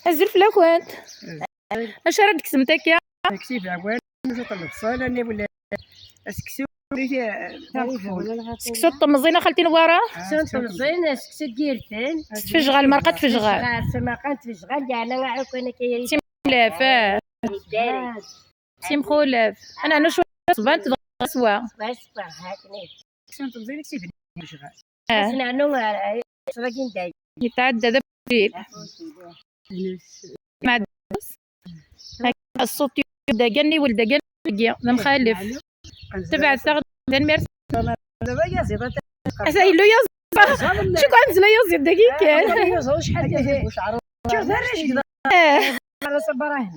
أزل فلاكوانت اش راه ديك سمتك يا تاكسي في عوان نطلب الصاله ولا سكسو سكسو طمزينه خالتي نواره سكسو طمزين سكسو ديرتن تفجغال مرقه تفجغال سماقه تفجغال يعني نعرف انا كاين سيمخولف سيمخولف انا شويه صبان تغسوا بس هاكني سكسو طمزين كسي في شغال اسنا نو سواكين داي يتعدى ذا بريد مع الصوت داقني ولداقني ذا مخالف تبع ثغد دنمير دابا يزيد اسايلو يز شو كان زلا يز دقيقه واش حد واش عرف شوف درج كذا على صبره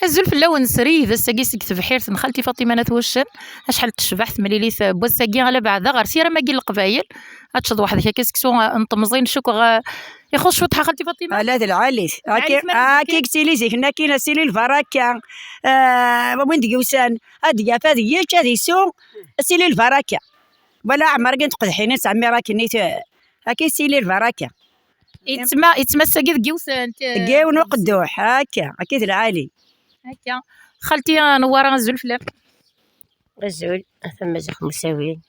الزلف اللون سري ذا ساقيسك تبحيرت خالتي فاطمه نتوشن اشحال تشبحت مليليث بوساقي على بعد غير سيره ما قيل القبايل غتشد واحد هكا كسكسو نطمزين شكو يخص شوطها خالتي فاطمه لا العالي كي قلتي لي زيك كاين سيلي الفراكه وين ديوسان هادي فهادي هادي سو سيلي الفراكه ولا عمر كنت قدحيني تعمي راه كنيت هاكي سيلي الفراكه يتسمى ساقي ديوسان كاو نقدوح هكا اكيد العالي هكا خالتي نواره الزلف لا الزول ثم زخ مساويين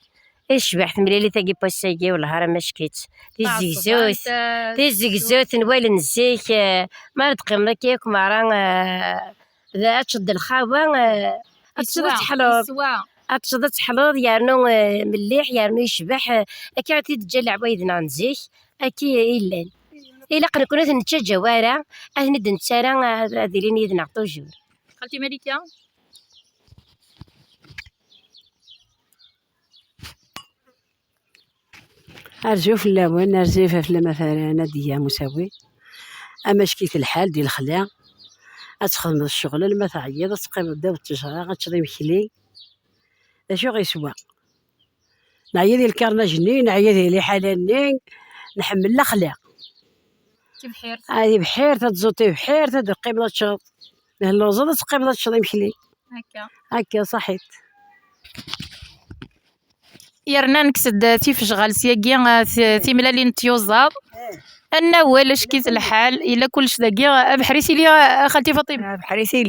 ايش بحث مليلي تاقي بوساقي والله راه ما شكيت تي الزقزوت نوال نزيك ما نتقيم كيك ما راه ذا تشد الخاوه تشد تحلوض تشد تحلوض يارنو مليح يارنو يشبح اكي عطيت تجلع عوايدنا نزيك اكي إلا إلا كنا نتشا جوارا أهند نتسارا هذي لين يدنا طوجور خالتي مليكة أرجو في اللون أرجو في مثلا ديا مساوي أما شكيت الحال ديال الخلا أتخدم الشغل لما تعيط تقيم داو التجارة غتشري مكلي أشو غيسوا نعيا ديال الكرناجني نعيا ديال حالاني نحمل الأخلاق بحير هذه بحير تتزوطي بحير تقيم تشرب اللوزه تقيم تشري مكلي هكا صحيت يرنا نكسد تيفشغال سياكي تيملالي نتيوزاب انا ولا شكيت الحال الا كلش داكيا بحريتي لي خالتي فاطمه بحريتي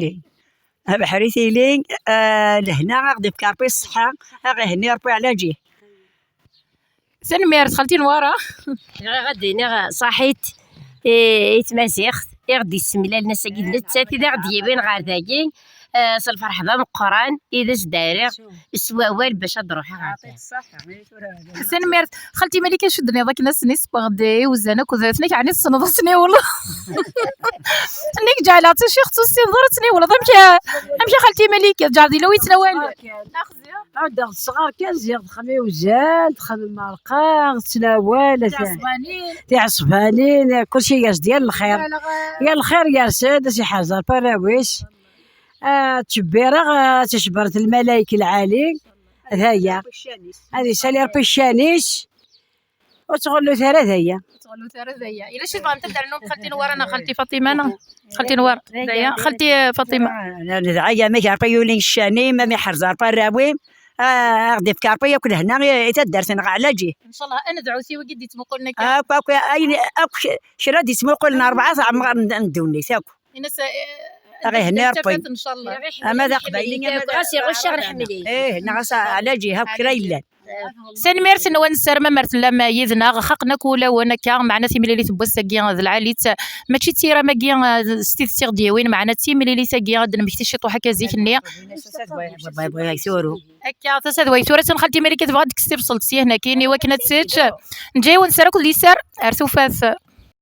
لي لهنا غادي في كاربي الصحه غير هني ربي على جيه سنمير خالتي نواره غادي صحيت يتماسيخ غادي يسمي لنا ساكين نتساتي دا غادي يبين غير داكي الفرح ذا مقران اذا زداري السواوال باش نروح غادي سنمير خالتي مليكه شدني ذاك الناس نسبه غدي وزانك وذاتني يعني صنضتني والله انك جعلت شي اختو ضرتني والله امشي خالتي مليكه جاردي لو يتناول عاد الصغار كان زياد خمي وزاد خمي مرقه تناول تاع عصبانين كلشي ياس ديال الخير يا الخير يا رساد شي حاجه البراويش تشبيره تشبرت الملايكه العالي هذه سالي ربي الشانيش وتغلو ثرى هذيا الا شي بغا تبدا لنا خالتي نوار انا خالتي فاطمه انا خالتي نوار هذيا خالتي فاطمه دعايا ما كاربي يولين الشاني ما حرزار براوي غادي في كاربي كل هنا تدرسن على جيه ان شاء الله انا دعوتي وقد يتمقوا لنا اكو اين شرا دي يتمقوا لنا 4 ساعات ندوني ساكو غير هنا ربي ان شاء الله اما ذا قبايلين غاسي غش نحملي ناقص على جهه بكريلا سنمير سنوان السرمه مرت لما يذنا خقنا كولا وانا كا معنا تي ملي تبوساكي ذ العاليت ماشي تيرا ماكي ستيت سيغ ديوين معنا تي ملي تاكي غاد نمكتي شي طوحه كازيك النيه بغا يسورو هكا تسادوي ثورة خالتي ملي كتبغى ديك السير وصلت سي هنا كاين وكنا تسيت نجاي ونسرا كل يسار ارثو فاث